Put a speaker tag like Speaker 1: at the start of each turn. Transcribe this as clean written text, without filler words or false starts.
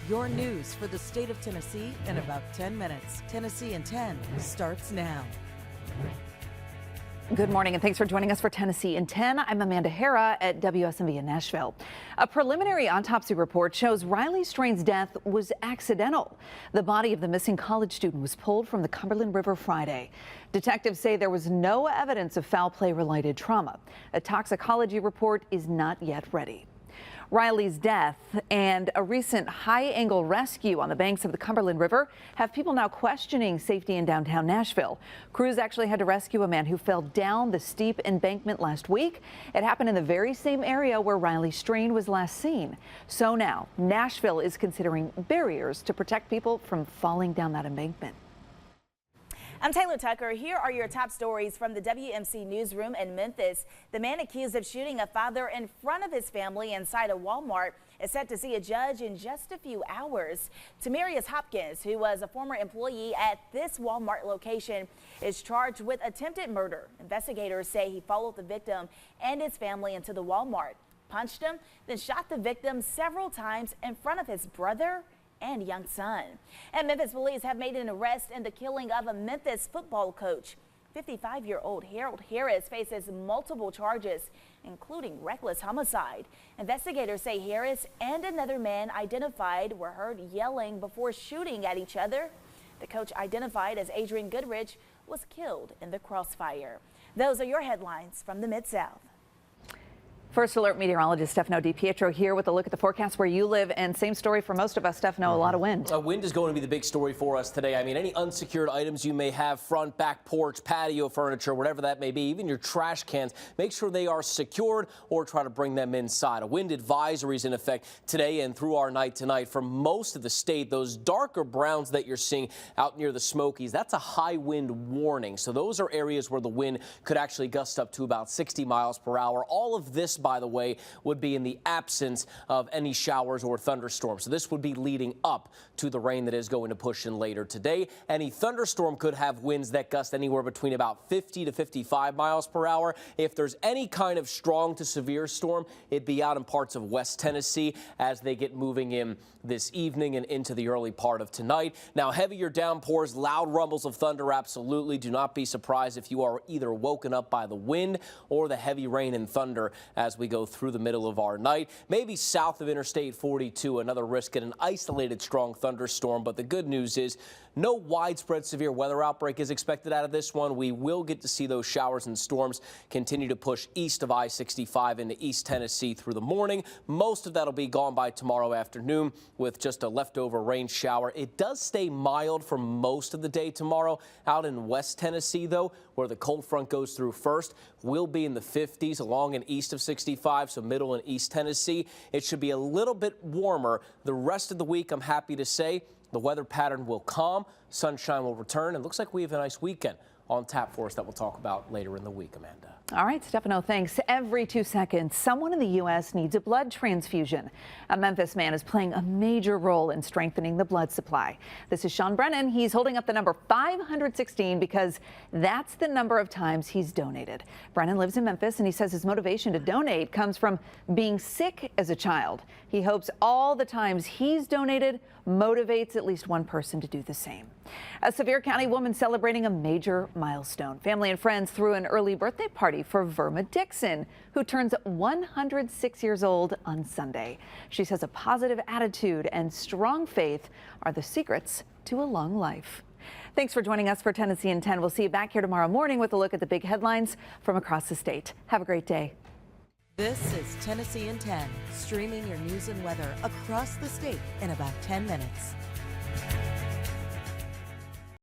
Speaker 1: Your news for the state of Tennessee in about 10 minutes. Tennessee in 10 starts now.
Speaker 2: Good morning and thanks for joining us for Tennessee in 10. I'm Amanda Hara at WSMV in Nashville. A preliminary autopsy report shows Riley Strain's death was accidental. The body of the missing college student was pulled from the Cumberland River Friday. Detectives say there was no evidence of foul play related trauma. A toxicology report is not yet ready. Riley's death and a recent high-angle rescue on the banks of the Cumberland River have people now questioning safety in downtown Nashville. Crews actually had to rescue a man who fell down the steep embankment last week. It happened in the very same area where Riley Strain was last seen. So now Nashville is considering barriers to protect people from falling down that embankment.
Speaker 3: I'm Taylor Tucker. Here are your top stories from the WMC newsroom in Memphis. The man accused of shooting a father in front of his family inside a Walmart is set to see a judge in just a few hours. Tamarius Hopkins, who was a former employee at this Walmart location, is charged with attempted murder. Investigators say he followed the victim and his family into the Walmart, punched him, then shot the victim several times in front of his brother and young son. And Memphis police have made an arrest in the killing of a Memphis football coach. 55-year-old Harold Harris faces multiple charges, including reckless homicide. Investigators say Harris and another man identified were heard yelling before shooting at each other. The coach, identified as Adrian Goodrich, was killed in the crossfire. Those are your headlines from the Mid-South.
Speaker 2: First Alert meteorologist Stefano DiPietro here with a look at the forecast where you live, and same story for most of us, Stefano, a lot of wind.
Speaker 4: Wind is going to be the big story for us today. I mean, any unsecured items you may have, front, back porch, patio furniture, whatever that may be, even your trash cans, make sure they are secured or try to bring them inside. A wind advisory is in effect today and through our night tonight for most of the state. Those darker browns that you're seeing out near the Smokies, that's a high wind warning. So those are areas where the wind could actually gust up to about 60 miles per hour. All of this, by the way, would be in the absence of any showers or thunderstorms. So this would be leading up to the rain that is going to push in later today. Any thunderstorm could have winds that gust anywhere between about 50 to 55 miles per hour. If there's any kind of strong to severe storm, it'd be out in parts of West Tennessee as they get moving in this evening and into the early part of tonight. Now, heavier downpours, loud rumbles of thunder, absolutely. Do not be surprised if you are either woken up by the wind or the heavy rain and thunder as we go through the middle of our night. Maybe south of Interstate 42, another risk at an isolated strong thunderstorm. But the good news is no widespread severe weather outbreak is expected out of this one. We will get to see those showers and storms continue to push east of I-65 into East Tennessee through the morning. Most of that will be gone by tomorrow afternoon with just a leftover rain shower. It does stay mild for most of the day tomorrow. Out in West Tennessee, though, where the cold front goes through first, will be in the 50s along and east of 65, so middle and East Tennessee. It should be a little bit warmer the rest of the week, I'm happy to say. The weather pattern will calm, sunshine will return, and looks like we have a nice weekend on tap for us that we'll talk about later in the week, Amanda.
Speaker 2: All right, Stefano, thanks. Every 2 seconds, someone in the U.S. needs a blood transfusion. A Memphis man is playing a major role in strengthening the blood supply. This is Sean Brennan. He's holding up the number 516 because that's the number of times he's donated. Brennan lives in Memphis, and he says his motivation to donate comes from being sick as a child. He hopes all the times he's donated motivates at least one person to do the same. A Sevier County woman celebrating a major milestone. Family and friends threw an early birthday party for Verma Dixon, who turns 106 years old on Sunday. She says a positive attitude and strong faith are the secrets to a long life. Thanks for joining us for Tennessee in 10. We'll see you back here tomorrow morning with a look at the big headlines from across the state. Have a great day.
Speaker 1: This is Tennessee in 10, streaming your news and weather across the state in about 10 minutes.